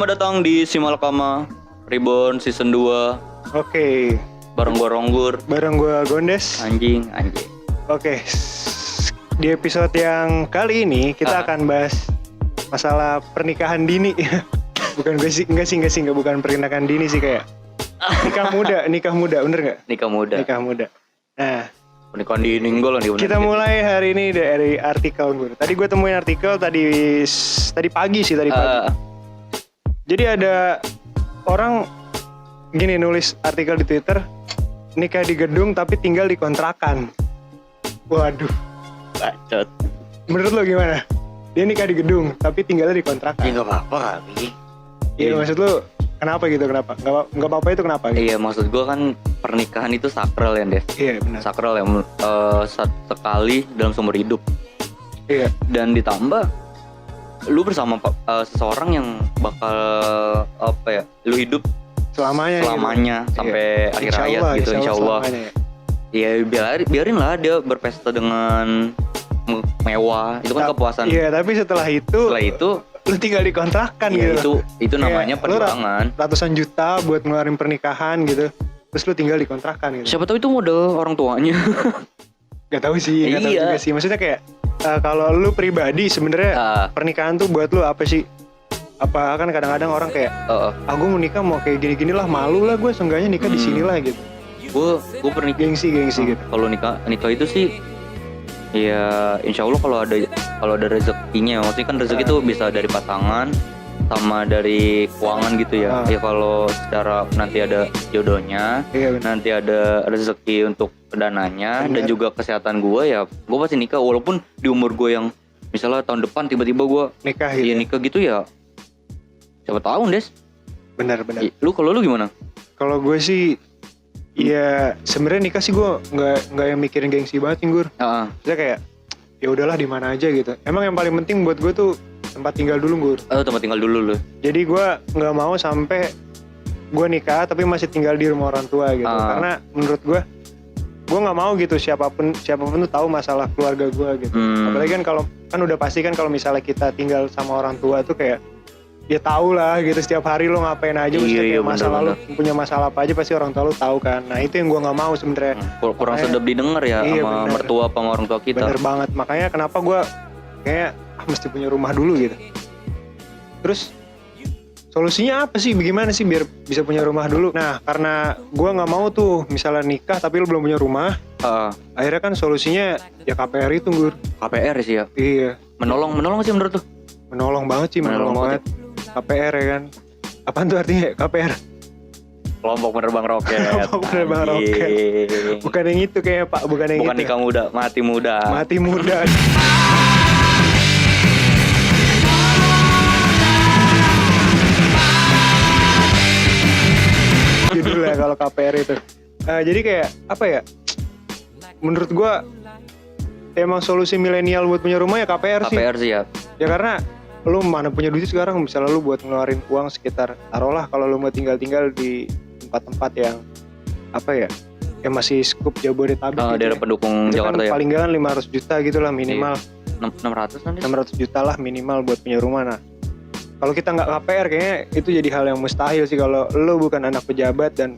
Selamat datang di Simalakama Reborn Season 2. Oke, Bareng gua Ronggur. bareng gua Gondes. Anjing. Oke, di episode yang kali ini kita akan bahas masalah pernikahan dini. Bukan gue sih, enggak, bukan pernikahan dini sih, kayak nikah muda, bener nggak? Nikah muda. Nah, Pernikahan dini enggak lah nih. kita mulai hari ini dari artikel gue. Tadi gue temuin artikel tadi pagi. Jadi ada orang gini nulis artikel di Twitter, nikah di gedung tapi tinggal di kontrakan. Waduh, Bacot. menurut lo gimana? Dia nikah di gedung tapi tinggalnya di kontrakan. Ya nggak apa-apa kali. Iya, maksud lo kenapa gitu? Kenapa? Nggak apa-apa itu kenapa? Gitu? Iya, maksud gua kan pernikahan itu sakral ya, Des. Iya, benar. Sakral ya, sekali dalam seumur hidup. Iya. Dan ditambah lu bersama seseorang yang bakal lu hidup Selamanya gitu. sampai akhir hayat gitu, insyaallah. Ya biarin lah dia berpesta dengan mewah, itu kan kepuasan. Iya, tapi setelah itu lu tinggal di kontrakan ya, gitu. Itu namanya perjuangan. Ratusan juta buat ngeluarin pernikahan gitu. Terus lu tinggal di kontrakan gitu. Siapa tahu itu modal orang tuanya. Gak tahu sih, gak tahu juga sih. Maksudnya kayak kalau lu pribadi sebenarnya pernikahan tuh buat lu apa sih? Apa kan kadang-kadang orang kayak gue mau nikah mau kayak gini-gini lah, malu lah gue, seenggaknya nikah di sini lah gitu. Gue pernah gengsi gitu. Kalau nikah itu sih ya insya Allah kalau ada rezekinya, maksudnya kan rezeki itu bisa dari pasangan sama dari keuangan gitu ya. Ya kalau secara nanti ada jodohnya, nanti ada rezeki untuk dananya. Dan juga kesehatan gue pasti nikah, walaupun di umur gue yang misalnya tahun depan tiba-tiba gue nikah gitu. Iya, nikah gitu ya. Siapa tahu, Des. Benar. Kalau lu gimana? Kalau gue sih ya sebenarnya nikah sih gue nggak yang mikirin gengsi banget, Gur. Saya kayak ya udahlah di mana aja gitu. Emang yang paling penting buat gue tuh tempat tinggal dulu, Gur. Tempat tinggal dulu lu. Jadi gue nggak mau sampai gue nikah tapi masih tinggal di rumah orang tua gitu. Karena menurut gue nggak mau gitu siapapun tuh tahu masalah keluarga gue gitu. Apalagi kan kalau udah pasti kan kalau misalnya kita tinggal sama orang tua tuh kayak dia tahu lah gitu setiap hari lo ngapain aja, kayak masalah lo punya masalah apa aja pasti orang tua lo tahu kan. Nah itu yang gue nggak mau sebenarnya. Kurang sedap didengar ya sama mertua sama orang tua kita. Bener banget, makanya kenapa gue kayak mesti punya rumah dulu gitu. Terus solusinya apa sih? Bagaimana sih biar bisa punya rumah dulu? Nah karena gue nggak mau tuh misalnya nikah tapi lo belum punya rumah. Akhirnya kan solusinya ya KPR itu, Gur. KPR sih ya. Iya. Menolong sih menurut tuh. Menolong banget sih, menolong banget. KPR ya kan. Apaan tuh artinya KPR? Kelompok penerbang roket. Bukan yang itu kayak Pak, bukan yang itu. Bukan nikah muda, mati muda. Judulnya kalau KPR itu. Jadi kayak apa ya? Menurut gua emang solusi milenial buat punya rumah ya KPR sih. KPR sih ya. Ya karena lu mana punya duit sekarang, misalnya lu buat ngeluarin uang sekitar, taruhlah kalau lu mau tinggal di tempat-tempat yang apa ya, yang masih skup Jabodetabek gitu daerah pendukung Jakarta kan, paling gak 500 juta gitu lah minimal. 600 nanti? 600 juta lah minimal buat punya rumah. Nah kalau kita nggak KPR kayaknya itu jadi hal yang mustahil sih kalau lu bukan anak pejabat dan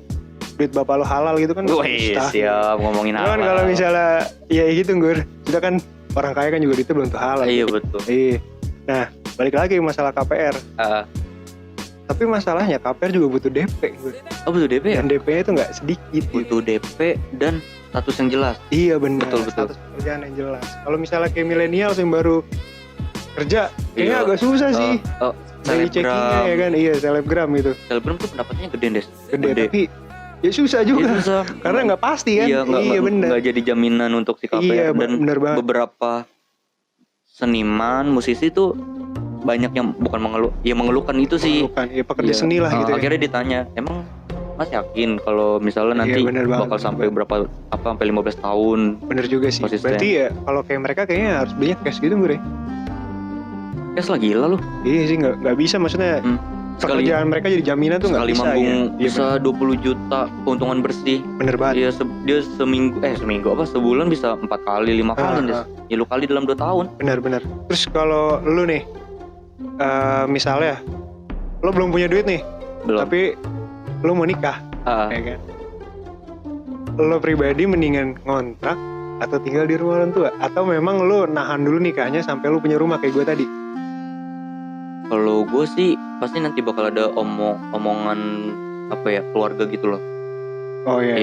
duit bapak lu halal gitu kan. Wih, siap ngomongin halal. Kan kalau misalnya ya gitu, Gur, kita kan orang kaya kan juga duitnya belum tuh halal. Iya betul. Iya. Nah balik lagi masalah KPR. Tapi masalahnya KPR juga butuh DP. Butuh DP ya? Dan DP-nya itu nggak sedikit. Butuh gitu. DP dan status yang jelas. Iya benar. Betul. Status pekerjaan yang jelas. Kalau misalnya kayak milenial yang baru kerja, kayaknya agak susah sih. Dari checkingnya ya kan, iya selebgram gitu. Selebgram tuh pendapatnya gede, Des. Gede. Tapi ya susah juga. Ya, susah. Karena nggak pasti kan. Iya benar. Nggak jadi jaminan untuk si KPR. Dan beberapa seniman, musisi tuh banyak yang bukan mengeluhkan itu sih. Ya pekerja seni lah gitu. Akhirnya ditanya, emang Mas yakin kalau misalnya nanti bakal sampai berapa sampai 15 tahun? Bener juga sih. Konsisten. Berarti ya kalau kayak mereka kayaknya harus belinya cash gitu, Gue. Cash lah, gila lu. Iya sih, nggak bisa maksudnya. Pekerjaan mereka jadi jaminan tuh nggak bisa. Sekali manggung bisa 20 juta keuntungan bersih. Bener banget. Dia sebulan bisa 4 kali 5 kali, ya lu kali dalam 2 tahun. Bener. Terus kalau lu nih misalnya lo belum punya duit nih, Belum. tapi lo mau nikah, ya kan? Lo pribadi mendingan ngontrak atau tinggal di rumah orang tua, atau memang lo nahan dulu nikahnya sampai lo punya rumah kayak gue tadi? Kalau gue sih pasti nanti bakal ada omongan apa ya, keluarga gitu loh. Oh iya.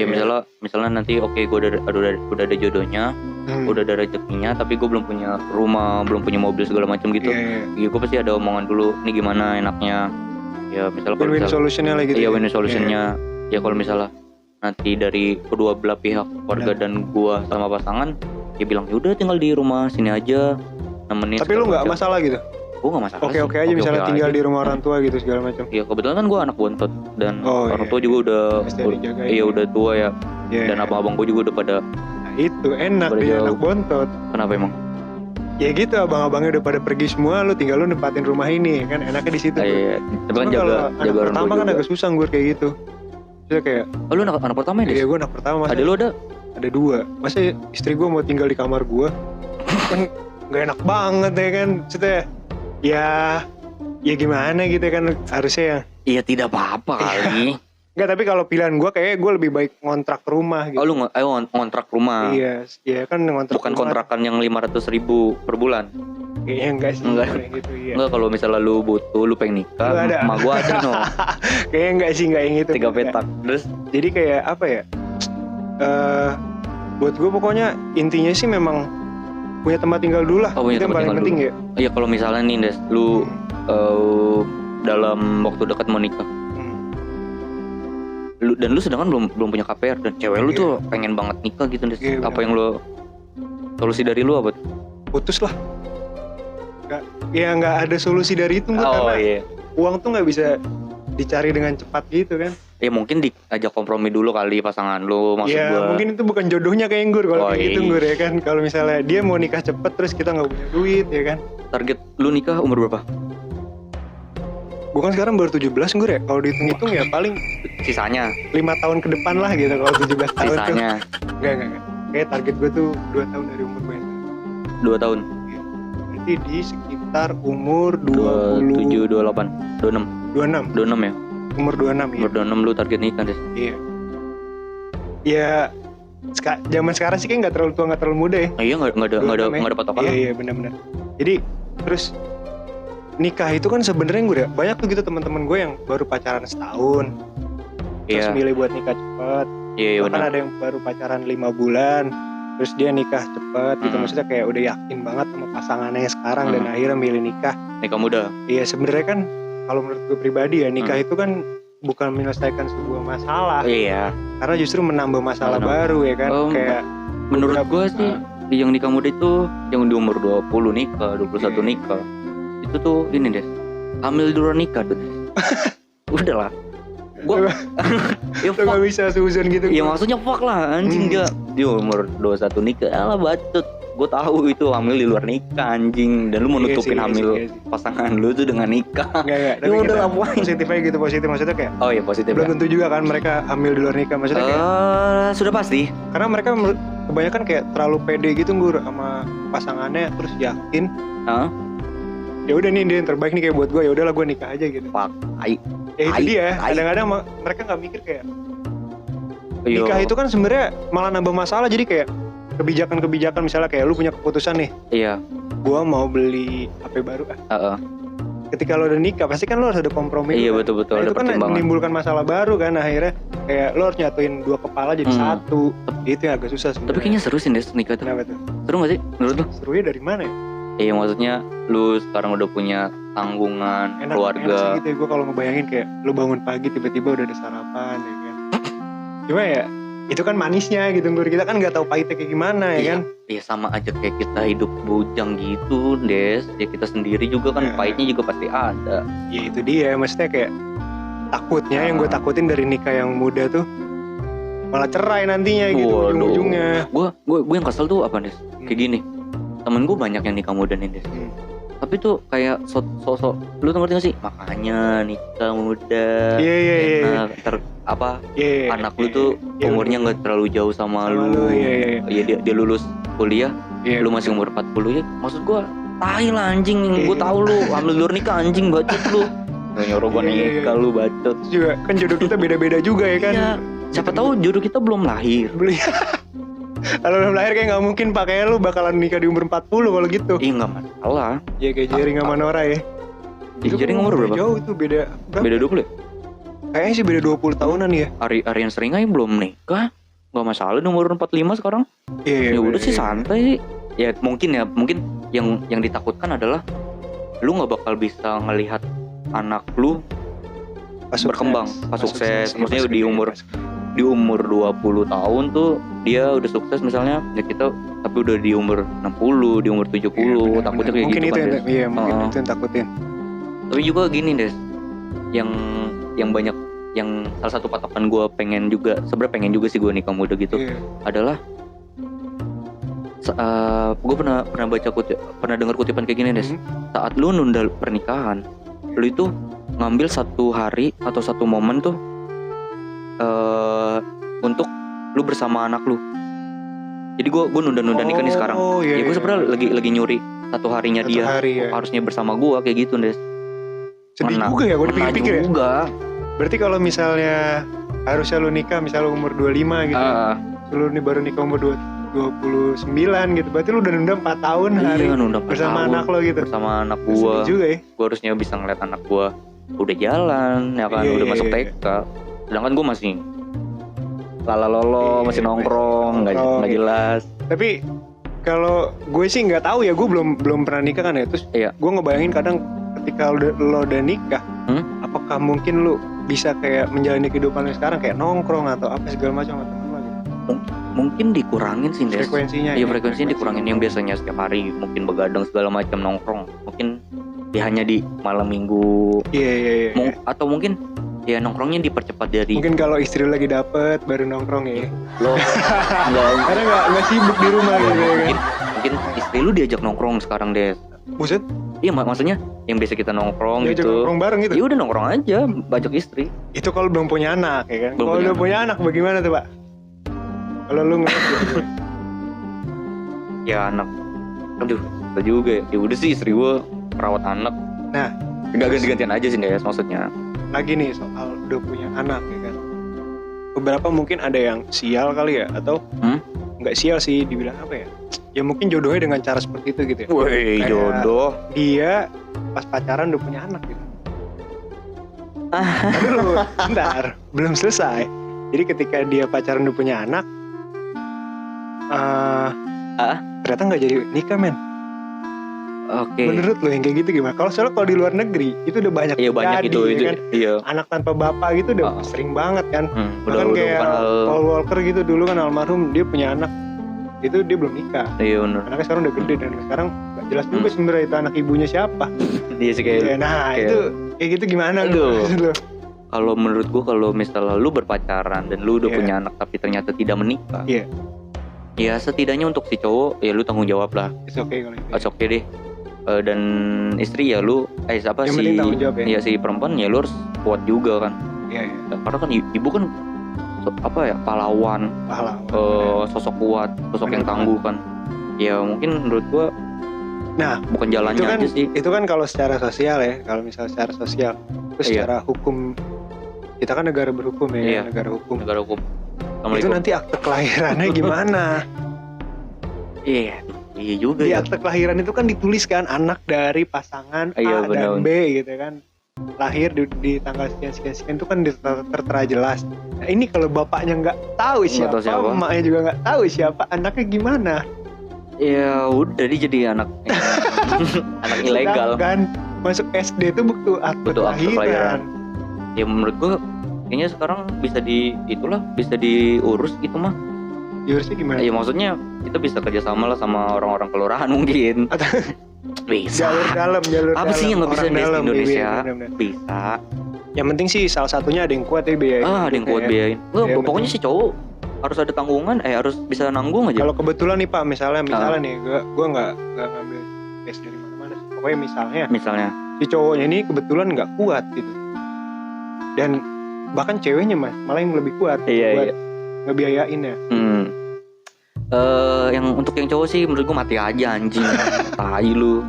Misalnya nanti oke, gue udah ada jodohnya, udah ada rezekinya, tapi gue belum punya rumah, belum punya mobil segala macam gitu. Iya, gue pasti ada omongan dulu, nih gimana enaknya. Ya misalnya kalau win-win solutionnya lah gitu. Iya, win-win solutionnya. Ya kalau misalnya nanti dari kedua belah pihak, keluarga dan gue sama pasangan, dia bilang ya udah tinggal di rumah sini aja, nemenin. Tapi lu nggak masalah gitu? Gue nggak masalah. Oke aja misalnya tinggal di rumah orang tua gitu segala macam. Iya, kebetulan kan gue anak bontot dan orang tua juga udah tua ya. Dan abang-abang gue juga udah pada. Nah, itu enak dia anak bontot. Kenapa emang? Ya gitu, abang-abangnya udah pada pergi semua, lu tinggal lu nempatin rumah ini kan, enaknya di situ. Iya. Tapi kan jaga anak pertama kan agak susah gue kayak gitu. Terus kayak, oh lu anak pertama ya? Iya, gue anak pertama. Ada lu ada? Ada 2. Masa istri gue mau tinggal di kamar gue? Kan gak enak banget ya kan. Maksudnya ya gimana gitu kan harusnya ya. Iya, tidak apa-apa kali. Enggak, tapi kalau pilihan gue kayak gue lebih baik ngontrak rumah gitu. Oh lu ngontrak rumah? Iya kan ngontrak. Bukan rumah. kontrakan yang 500.000 per bulan? Kayaknya enggak sih. Enggak gitu, iya. Enggak, kalau misalnya lu butuh, lu pengen nikah, sama gue ada no. Kayaknya enggak sih, enggak yang itu. 3 petak. Terus? Jadi kayak apa ya, buat gue pokoknya intinya sih memang punya tempat tinggal dulu lah. Punya itu yang paling penting ya. Iya, kalau misalnya nih Des, lu dalam waktu dekat mau nikah, lu sedangkan belum punya KPR dan cewek lu tuh pengen banget nikah gitu Des. Apa yang lu solusi dari lu apa? Putus lah. Nggak ada solusi dari itu karena uang tuh nggak bisa dicari dengan cepat gitu kan. Ya mungkin diajak kompromi dulu kali pasangan lu, maksud gua. Ya mungkin itu bukan jodohnya kayak Nggur kalau kayak gitu Nggur ya kan. Kalau misalnya dia mau nikah cepet terus kita nggak punya duit ya kan. Target lu nikah umur berapa? Gue kan sekarang baru 17 Nggur ya. Kalau dihitung-hitung ya paling sisanya 5 tahun ke depan lah gitu kalau 17 tahun sisanya. Tuh. Enggak. Kayak target gue tuh 2 tahun dari umur gue. 2 tahun? Iya. Berarti di sekitar umur 27, 28, 26 ya? Umur 26 ya? Umur 26 lu target nikah Des? Iya. Ya zaman sekarang sih kayak gak terlalu tua gak terlalu muda ya. Iya, gak ada patokan. Iya benar-benar. Jadi terus nikah itu kan sebenarnya gue banyak tuh gitu teman-teman gue yang baru pacaran setahun terus milih buat nikah cepet. Iya bahkan ada yang baru pacaran 5 bulan terus dia nikah cepet gitu. Maksudnya kayak udah yakin banget sama pasangannya sekarang dan akhirnya milih nikah muda. Iya, sebenarnya kan kalau menurut gue pribadi ya nikah itu kan bukan menyelesaikan sebuah masalah. Iya, karena justru menambah masalah baru ya kan. Kayak menurut gue sih yang nikah muda itu yang di umur 20 nikah, 21 nikah itu tuh ini Des, hamil duluan nikah tuh Des. Udah lah, gue ya gak bisa suzon gitu. Ya maksudnya fuck lah anjing, dia umur 21 nikah, alah bacot. Gue tahu itu hamil di luar nikah anjing, dan lu mau nutupin hamil pasangan lu tuh dengan nikah. Enggak. Ya udah ngapain? Positif aja gitu, positif maksudnya kayak. Oh iya, positif. Belum tentu juga kan mereka hamil di luar nikah, maksudnya kayak. Sudah pasti. Karena mereka kebanyakan kayak terlalu pede gitu Nggur sama pasangannya, terus yakin. Ya udah nih dia yang terbaik nih kayak buat gue, ya udahlah gue nikah aja gitu. Ya itu dia. Kadang-kadang mereka nggak mikir kayak nikah itu kan sebenarnya malah nambah masalah. Jadi kayak kebijakan misalnya kayak lu punya keputusan nih. Iya. Gua mau beli HP baru Ketika lo udah nikah pasti kan lo harus ada kompromi. Iya betul. Nah, itu kan menimbulkan masalah baru kan, akhirnya kayak lo harus nyatuin 2 kepala jadi satu. Itu yang agak susah sebenarnya. Tapi kayaknya seru sih Des nikah tuh. Kenapa tuh? Seru gak sih menurut lu? Serunya dari mana ya? Iya, maksudnya lu sekarang udah punya tanggungan, keluarga. Enak sih gitu ya, gue kalau ngebayangin kayak lu bangun pagi tiba-tiba udah ada sarapan ya kan. Cuma ya itu kan manisnya gitu, kita kan nggak tahu pahitnya kayak gimana ya kan. Iya, sama aja kayak kita hidup bujang gitu Des. Ya kita sendiri juga kan pahitnya juga pasti ada. Ya itu dia, maksudnya kayak takutnya yang gue takutin dari nikah yang muda tuh malah cerai nantinya gitu ujung-ujungnya. Gue yang kesel tuh apa Des? Kayak gini, temen gue banyak yang nikah muda nih Des. Tapi tuh kayak sosok lu ngerti gak sih? Makanya nikah muda. Iya. Anak lu tuh umurnya nggak terlalu jauh sama lu. Iya. Dia lulus kuliah, lu masih umur 40 ya. Maksud gua, tai lah anjing. Gua tahu lu hamil luar nikah anjing, bacot lu. nyuruh gue nikah lu bacot. Juga kan jodoh kita beda-beda juga ya kan. Iya. Siapa tahu jodoh kita belum lahir. Kalau belum lahir kayak nggak mungkin pakai lu bakalan nikah di umur 40 kalau gitu. Iya nggak masalah. Ya kayak Jerry sama Nora ya. Jerry umur berapa? Jauh itu beda. Beda 20 ya? Kayaknya sih beda 20 tahunan ya. Arian sering aja belum nikah. Gak masalah di umur 45 sekarang. Iya. Ya udah sih santai sih. Ya mungkin yang ditakutkan adalah lu nggak bakal bisa ngelihat anak lu berkembang pas sukses. Maksudnya di umur 20 tahun tuh dia udah sukses misalnya, ya kita tapi udah di umur 60, di umur 70, ya, takutnya kayak mungkin gitu itu kan. Iya, mungkin itu yang takutin. Tapi juga gini Des, yang banyak, yang salah satu patokan gue sebenarnya pengen juga sih gue nikah muda gitu, adalah gue pernah dengar kutipan kayak gini Des. Saat lu nunda pernikahan, lu itu ngambil satu hari atau satu momen tuh untuk lu bersama anak lu. Jadi gue nunda nikah nih sekarang. Ya gue sebenarnya lagi nyuri satu harinya dia harusnya bersama gue kayak gitu Des. Sedih juga ya gue dipikir-pikir ya. Juga. Berarti kalau misalnya harusnya lu nikah misalnya umur 25 gitu. Lu nih baru nikah umur 29 gitu. Berarti lu udah nunda 4 tahun hari bersama anak lo gitu. Bersama anak gua. Sedih juga ya. Gua harusnya bisa ngeliat anak gua udah jalan ya kan, udah masuk TK. Sedangkan gua masih masih nongkrong, nggak jelas. Tapi kalau gue sih nggak tahu ya, gue belum pernah nikah kan ya. Terus gue ngebayangin kadang ketika lo udah nikah, apakah mungkin lo bisa kayak menjalani kehidupan lo sekarang kayak nongkrong atau apa segala macam sama teman lo gitu? Mungkin dikurangin sih Des. Frekuensinya. Iya, frekuensinya dikurangin. Yang biasanya setiap hari mungkin begadang segala macam nongkrong, mungkin hanya di malam minggu. Iya. Atau mungkin ya nongkrongnya dipercepat dari. Mungkin kalau istri lagi dapet baru nongkrong ya. Lo karena nggak sibuk di rumah gitu ya kan. Mungkin istri lu diajak nongkrong sekarang Des. Buset? Iya maksudnya yang biasa kita nongkrong diajak gitu. Nongkrong bareng gitu. Ya udah nongkrong aja, bajak istri. Itu kalau belum punya anak ya kan. Kalau udah punya anak bagaimana tuh Pak? Kalau lu ngeliat gitu. Ya anak. Aduh, itu juga ya. Ya udah sih istri gua perawat anak. Nah, enggak ganti-gantian aja sih Des maksudnya. Lagi nih soal udah punya anak ya kan. Beberapa mungkin ada yang sial kali ya, atau nggak sial sih, dibilang apa ya? Ya mungkin jodohnya dengan cara seperti itu gitu ya. Woi, jodoh. Dia pas pacaran udah punya anak gitu. Tapi lu, bentar, belum selesai. Jadi ketika dia pacaran udah punya anak, ternyata nggak jadi nikah men. Oke. Menurut lo yang kayak gitu gimana? Soalnya kalau di luar negeri itu udah banyak terjadi, banyak itu kan? Iya. Anak tanpa bapak gitu udah sering banget kan. Bahkan kayak Paul Walker gitu dulu kan almarhum, dia punya anak itu dia belum nikah. Iya benar. Anaknya sekarang udah gede dan sekarang nggak jelas juga sebenarnya itu anak ibunya siapa. Iya sih kayak. Itu kayak gitu gimana lu? Kalau menurut gua, kalau misalnya lu berpacaran dan lu udah punya anak tapi ternyata tidak menikah. Iya. Ya setidaknya untuk si cowok ya lu tanggung jawab lah. It's okay kalau itu. It's okay deh. Dan istri ya lu siapa yang si ya si perempuan ya lu harus kuat juga kan. Iya. Karena kan ibu kan pahlawan. Sosok kuat, sosok yang tangguh kan. Ya mungkin menurut gua bukan jalannya kan, aja sih. Itu kan kalau secara sosial ya, kalau misalnya secara sosial. Terus secara hukum, kita kan negara berhukum ya, negara hukum. Itu nanti akte kelahirannya gimana? Iya juga. Di akte kelahiran itu kan dituliskan anak dari pasangan A dan B gitu kan. Lahir di tanggal sekian itu kan tertera jelas. Nah ini kalau bapaknya nggak tahu siapa, emaknya juga nggak tahu siapa, anaknya gimana? Ya udah dia jadi anak ilegal kan. Masuk SD itu butuh akte kelahiran. Ya menurut gua kayaknya sekarang bisa diurus gitu mah. Diurusnya gimana? Ya maksudnya kita bisa kerjasama lah sama orang-orang kelurahan mungkin. Bisa. Jalur apa sih yang nggak bisa di Indonesia? Bisa. Yang penting sih salah satunya ada yang kuat ya biayain. Ada yang kuat biayain. Pokoknya si cowok harus ada tanggungan, harus bisa nanggung aja. Kalau kebetulan nih Pak, misalnya nih, gue nggak ngambil case dari mana-mana. Pokoknya misalnya si cowoknya ini kebetulan nggak kuat gitu, dan bahkan ceweknya malah yang lebih kuat buat ngebiayain ya. Yang untuk yang cowok sih menurut gue mati aja anjing. Tai lu.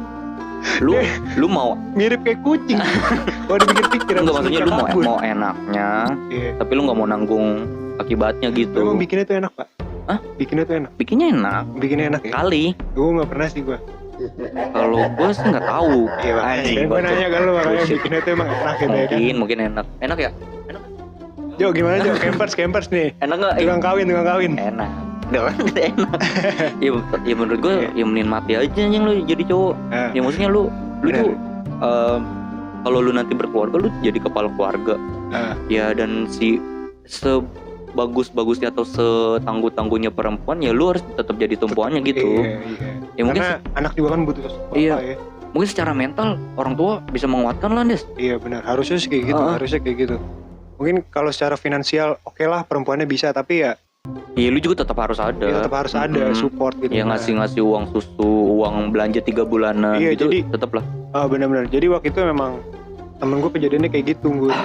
lu mau Mirip kayak kucing. Kalau dipikir-pikir enggak, maksudnya lu mau kabur. enaknya, Iya. tapi lu nggak mau nanggung akibatnya gitu. Emang bikinnya tuh enak, Pak? Hah? Bikinnya tuh enak. Bikinnya enak Bikinnya enak ya? kali. Gue nggak pernah sih gue. Kalau gue sih nggak tahu. Iya, Anjing, gue bacot. nanya kan lu makanya Bullshit. bikinnya tuh emang enak gitu ya kan? Mungkin enak. Enak ya? Jo, gimana Jo? Campers nih. Enak nggak? Tukang kawin. Enak. Enak. Ya menurut gue ya mending mati aja yang lu jadi cowok. Nah, Ya maksudnya lu Bener. tuh kalau lu nanti berkeluarga lu jadi kepala keluarga. nah, Ya dan sebagus-bagusnya atau setangguh-tangguhnya perempuan ya lu harus tetap jadi tumpuannya gitu. Iya. Ya mungkin Karena anak juga kan butuh bapak Iya. ya. mungkin secara mental orang tua bisa menguatkan lah, Des. Iya benar, harusnya sih kayak gitu, harusnya kayak gitu. Mungkin kalau secara finansial oke lah perempuannya bisa, tapi ya Iya lu juga tetap harus ada. ya tetap harus ada support gitu. Ya ngasih uang susu, uang belanja 3 bulanan Iya, gitu jadi- tetap lah. Benar-benar. Jadi waktu itu memang temen gue kejadiannya kayak gitu gue.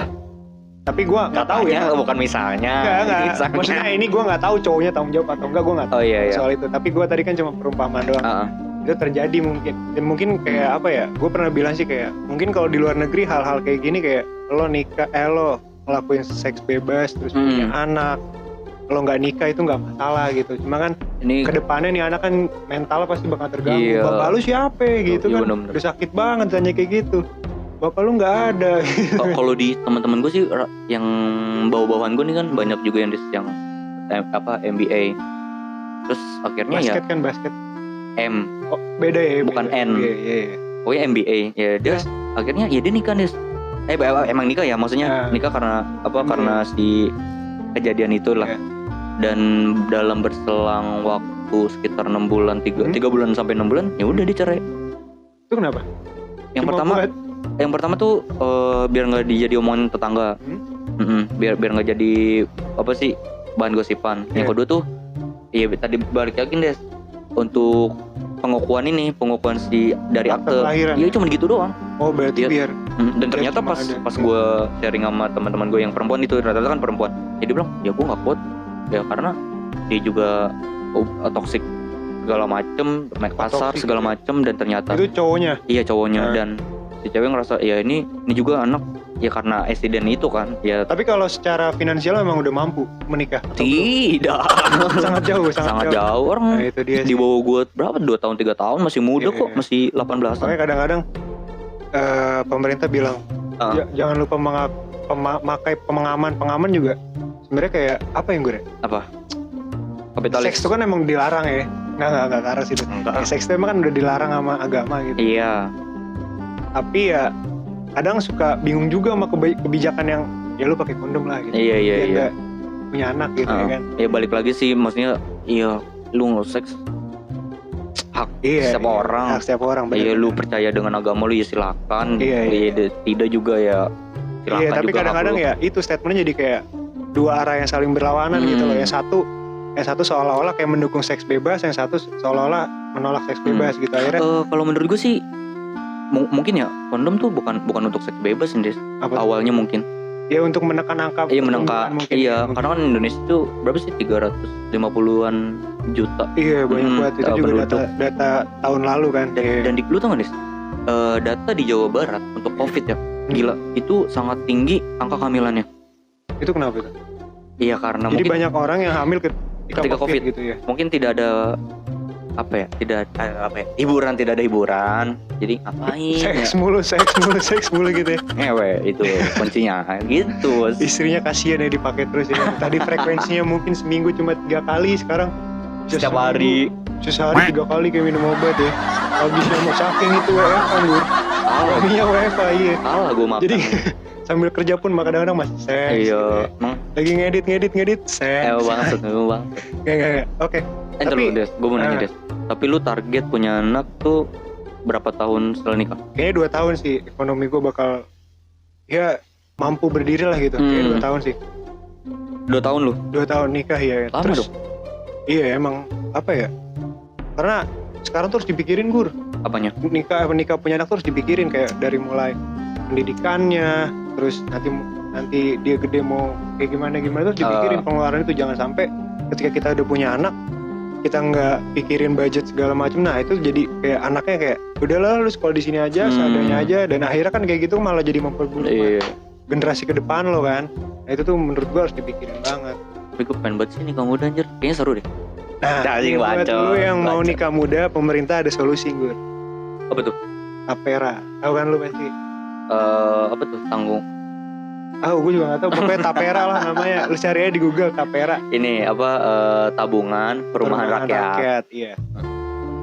Tapi gue nggak tahu ya. Bukan misalnya. Enggak. Misalnya. Maksudnya ini gue nggak tahu cowoknya tanggung jawab atau enggak, gue nggak tahu Oh iya. soal itu. Tapi gue tadi kan cuma perumpamaan doang. Heeh. Itu terjadi mungkin. Dan mungkin kayak apa ya? Gue pernah bilang sih kayak mungkin kalau di luar negeri hal-hal kayak gini kayak lo nikah, lo ngelakuin seks bebas terus punya anak, lo nggak nikah itu nggak masalah gitu. Cuma kan Ini kedepannya nih anak kan mentalnya pasti bakal terganggu. Iya. Bapak lu siapa gitu Iya, kan? bener-bener. Udah sakit banget tanya kayak gitu. Bapak lu nggak ada. kalau di teman-teman gue sih yang bawa-bawaan gue nih kan banyak juga yang MBA. Terus akhirnya Basket kan basket. ya M, Oh, beda ya. Bukan beda. N. Iya. pokoknya MBA. Ya dia akhirnya ya dia nikah, Des. Emang nikah ya, maksudnya Nah. nikah karena apa? Karena si kejadian itulah. Iya. Dan dalam berselang waktu sekitar 6 bulan, 3 bulan sampai 6 bulan, ya udah dicerai. Itu kenapa? Yang Cuma pertama tuh biar nggak jadi omongan tetangga. Biar nggak jadi apa sih bahan gosipan. Yang Iya. kedua tuh iya tadi balik lagi, Des, untuk pengukuhan si dari Akte akte. kelahiran. Iya cuma gitu doang. Oh berarti Iya. biar Dan ternyata cuma pas ada. gue sharing sama teman-teman gue yang perempuan itu rata-rata kan perempuan. Jadi bilang ya gue nggak kuat ya karena dia juga toksik segala macem, kasar toxic segala ya? macem, dan ternyata itu cowoknya. iya cowoknya. Nah. Dan si cewek ngerasa ya ini juga anak ya karena insiden itu kan ya. Tapi kalau secara finansial memang udah mampu menikah. atau belum? Tidak. Sangat jauh, Sangat jauh. Orang Nah, itu dia di sih. bawah gue berapa? 2 tahun 3 tahun masih muda Iya, kok, iya. masih 18-an. Makanya kadang-kadang pemerintah bilang Ah. jangan lupa memakai pengaman juga. Sebenarnya kayak apa yang gue? Apa? Kapitalis. Seks itu kan emang dilarang ya. Enggak ke arah situ. Enggak. Seks itu emang kan udah dilarang sama agama gitu. Iya. Tapi ya kadang suka bingung juga sama kebijakan yang ya lu pakai kondom lah gitu. Iya. Biar nggak punya anak gitu ya kan. Ya balik lagi sih, maksudnya iya lu seks hak Iya, setiap iya. orang. Hak setiap orang. Iya lu benar-benar. percaya dengan agama lu ya silakan. Iya, iya. Tidak juga ya silakan. Iya, tapi juga kadang-kadang hak lu. ya itu statementnya jadi kayak dua arah yang saling berlawanan gitu loh. Yang satu seolah-olah kayak mendukung seks bebas, yang satu seolah-olah menolak seks bebas gitu akhirnya. Kalau menurut gue sih mungkin ya kondom tuh bukan untuk seks bebas sih, Des. Apa tuh? Awalnya mungkin. Ya untuk menekan angka Iya pertumbuhan mungkin. iya, Mungkin. karena kan Indonesia tuh berapa sih 350-an juta. Iya banyak banget itu juga penduduk. data tahun lalu kan. Dan di lu tau gak, Des? Data di Jawa Barat untuk COVID ya, gila, itu sangat tinggi angka kehamilannya. Itu kenapa itu? Iya karena Jadi mungkin banyak orang yang hamil ketika COVID gitu ya. mungkin tidak ada hiburan, tidak ada hiburan. Jadi ngapain Seks ya? mulu gitu ya. Ngewe itu kuncinya gitu. Istrinya kasihan ya dipakai terus ya. Tadi frekuensinya mungkin seminggu cuma 3 kali, sekarang bisa Setiap hari. sehari 3 kali kayak minum obat ya. Habisnya mau saking itu WFH lur. Habisnya WFH iya. Salah gue makan. Jadi sambil kerja pun kadang-kadang masih seks. iya, gitu ya. emang Lagi ngedit seks. banget. Nggak. Oke. Entar Tapi- lu, Des, gue mau nanya, Des. Tapi lu target punya anak tuh berapa tahun setelah nikah? Kayaknya 2 tahun sih ekonomi gue bakal ya mampu berdiri lah gitu. Kayaknya 2 tahun sih. 2 tahun lu? 2 tahun nikah ya. Lama Terus dong. iya emang apa ya? Karena sekarang tuh harus dipikirin Gur. Apanya? Nikah punya anak tuh harus dipikirin kayak dari mulai pendidikannya, terus nanti dia gede mau kayak gimana terus dipikirin pengeluaran itu, jangan sampai ketika kita udah punya anak kita nggak pikirin budget segala macam, nah itu jadi kayak anaknya kayak udahlah lu sekolah di sini aja seadanya aja, dan akhirnya kan kayak gitu malah jadi memperburuk generasi ke depan lo kan. Nah itu tuh menurut gua harus dipikirin banget. Tapi gue pengen banget sih nikah muda anjir, kayaknya seru deh. Nah, Cacing buat bacot, lu yang mau bacot. nikah muda, pemerintah ada solusi Gur. Apa tuh? Tapera, tahu kan lu pasti? Apa tuh tanggung? Gue juga nggak tahu. Pokoknya Tapera lah namanya. Lu cari aja di Google Tapera. Ini apa tabungan perumahan rakyat. Iya.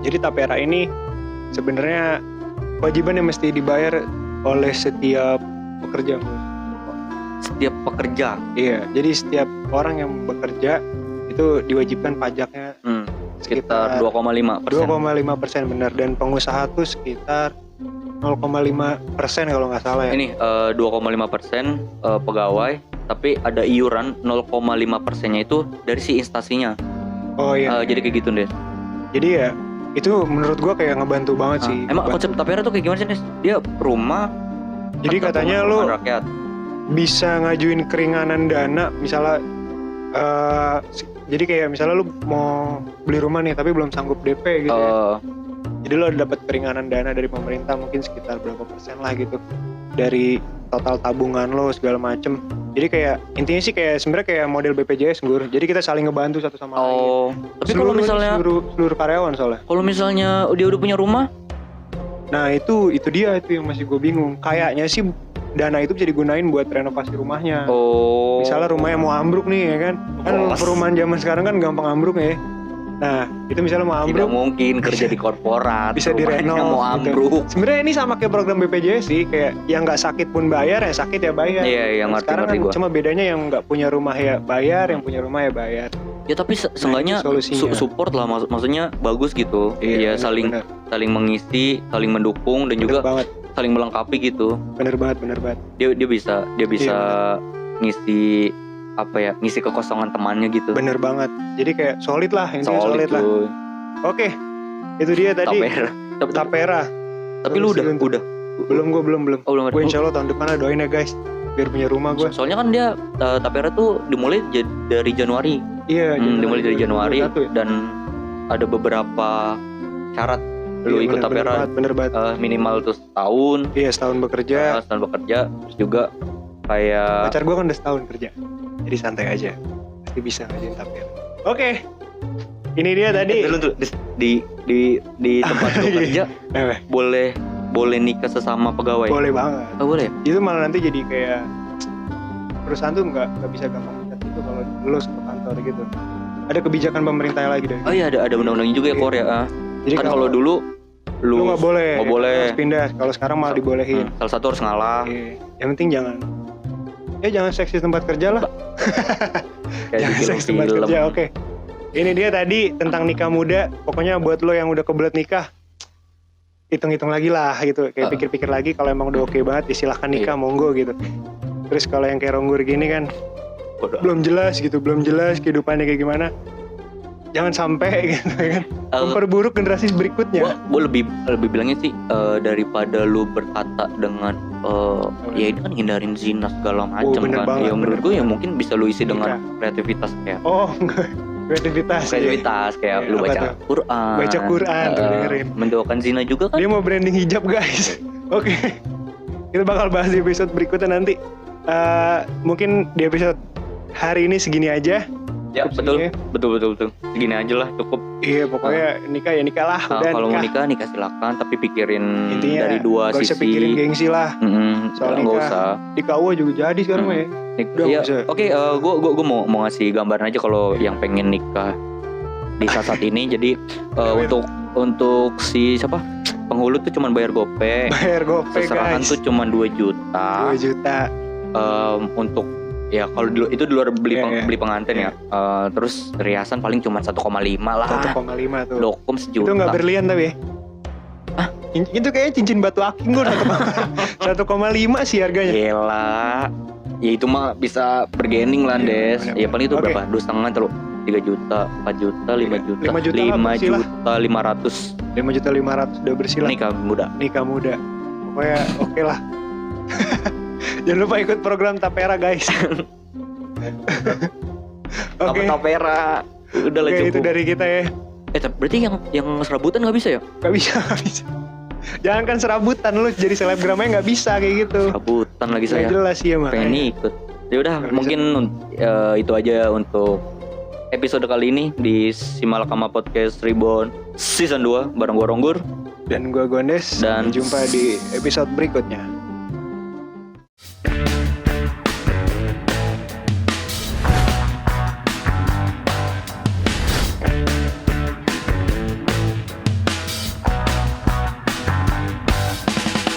Jadi Tapera ini sebenarnya kewajiban yang mesti dibayar oleh setiap pekerja Gur. Setiap pekerja. Iya. Jadi setiap orang yang bekerja itu diwajibkan pajaknya Sekitar 2,5%. 2,5% benar, dan pengusaha tuh sekitar 0,5% kalau nggak salah ya. Ini 2,5% pegawai, tapi ada iuran 0,5%-nya itu dari si instansinya. Oh iya. Jadi kayak gitu deh. Jadi ya itu menurut gua kayak ngebantu banget sih. Emang konsep Tapera tuh kayak gimana sih, Des? Dia rumah. Jadi atau katanya lu perumahan rakyat. bisa ngajuin keringanan dana, misalnya jadi kayak misalnya lu mau beli rumah nih tapi belum sanggup DP gitu ya. Jadi lo dapat keringanan dana dari pemerintah mungkin sekitar berapa persen lah gitu dari total tabungan lo segala macem. Jadi kayak intinya sih kayak sebenarnya kayak model BPJS Gur. Jadi kita saling ngebantu satu sama lain. Tapi kalau misalnya seluruh karyawan soalnya. Kalau misalnya dia udah punya rumah, nah itu dia yang masih gue bingung. Kayaknya sih dana itu bisa digunain buat renovasi rumahnya. Misalnya rumahnya mau ambruk nih ya kan. Kan perumahan zaman sekarang kan gampang ambruk ya. Nah itu misalnya mau ambruk, tidak mungkin kerja di korporat bisa direnov mau ambruk gitu. Sebenarnya ini sama kayak program BPJS sih, kayak yang nggak sakit pun bayar, yang sakit ya bayar. Iya, yang sekarang kan gua. cuma bedanya yang nggak punya rumah ya bayar, yang punya rumah ya bayar. Ya tapi seenggaknya support lah, maksudnya bagus gitu. Iya, ya saling mengisi, saling mendukung, dan juga saling melengkapi gitu. Bener banget. Dia bisa ngisi ngisi kekosongan temannya gitu. Bener banget. Jadi kayak solid lah, intinya solid lah. Oke, itu dia tadi Tapera. Tapi lu udah? Belum. Oh, belum. Gue insya Allah tahun depan doain ya guys, biar punya rumah gue. Soalnya kan dia Tapera tuh dimulai dari Januari. Iya. Dimulai dari Januari dan ada beberapa syarat. Lu ikut Tapera. Bener banget. Minimal tuh setahun. Iya, setahun bekerja. Terus juga kayak pacar gue kan udah setahun kerja. Jadi santai aja, pasti bisa ngajain Tapera. Oke, ini dia tadi. Di tempat lu kerja boleh nikah sesama pegawai. Boleh banget. Oh, boleh. Itu malah nanti jadi kayak perusahaan tuh nggak bisa gampang mencat itu kalau lu ke kantor gitu. Ada kebijakan pemerintah lagi deh. Oh iya, ada undang-undangnya juga ya Korea. Jadi kan kalau dulu lu nggak boleh. Harus pindah. Kalau sekarang malah dibolehin. Salah satu harus ngalah. Yang penting jangan seksis tempat kerja lah. Jangan seksis tempat kerja. Oke. Ini dia tadi tentang nikah muda. Pokoknya buat lo yang udah kebelet nikah, hitung-hitung lagi lah gitu. Kayak pikir-pikir lagi, kalau emang udah oke banget silahkan nikah, monggo gitu. Terus kalau yang kayak Ronggur gini kan belum jelas kehidupannya kayak gimana. Jangan sampai gitu kan memperburuk generasi berikutnya. Gue lebih bilangnya sih daripada lu berkata dengan ya ini kan hindarin zina segala macam kan. Ya menurut gue ya mungkin bisa lu isi dengan kreativitas kayak. Kreativitas kayak lu baca Quran tuh dengerin. Mendoakan zina juga kan. Dia mau branding hijab guys. Oke. Kita bakal bahas di episode berikutnya nanti. Mungkin di episode hari ini segini aja. Ya betul. Segini aja lah, cukup. Iya, pokoknya nikah lah. Kalau mau nikah silakan, tapi pikirin intinya, dari dua sisi. Gak usah pikirin gengsi lah. Soal nikah. Gak usah. Di KUA juga jadi sekarang ya. Oke, gue mau ngasih gambaran aja kalau yang pengen nikah di saat ini. Jadi untuk si siapa? Penghulu tuh cuma bayar gope. Seserahan guys. tuh cuma 2 juta. 2 juta. Untuk ya kalau itu di luar beli pengantin ya. Terus riasan paling cuma 1,5 lah. 1,5 tuh. Dokum sejuta. Itu nggak berlian tapi. Itu kayaknya cincin batu akik gue 1,5 sih harganya. Gila. Ya itu mah bisa bergening lah Des. Ya paling itu berapa? 2,5 terus 3 juta, 4 juta, 5 juta, 5 juta 500. 5 juta 500 udah bersih lah. Nikah muda. Pokoknya oke lah. Jangan lupa ikut program Tapera guys. Oke. Tapera. Udah lah cukup. Itu dari kita ya. Berarti yang serabutan nggak bisa ya? Gak bisa. Jangan kan serabutan, lu jadi selebgramnya nggak bisa kayak gitu. Serabutan lagi saya. Nggak jelas ya mah. Pengen ikut. Ya udah, Nggak mungkin itu aja untuk episode kali ini di Simalakama Podcast Reborn Season 2 bareng gua Ronggur dan gua Gondes. Dan jumpa di episode berikutnya.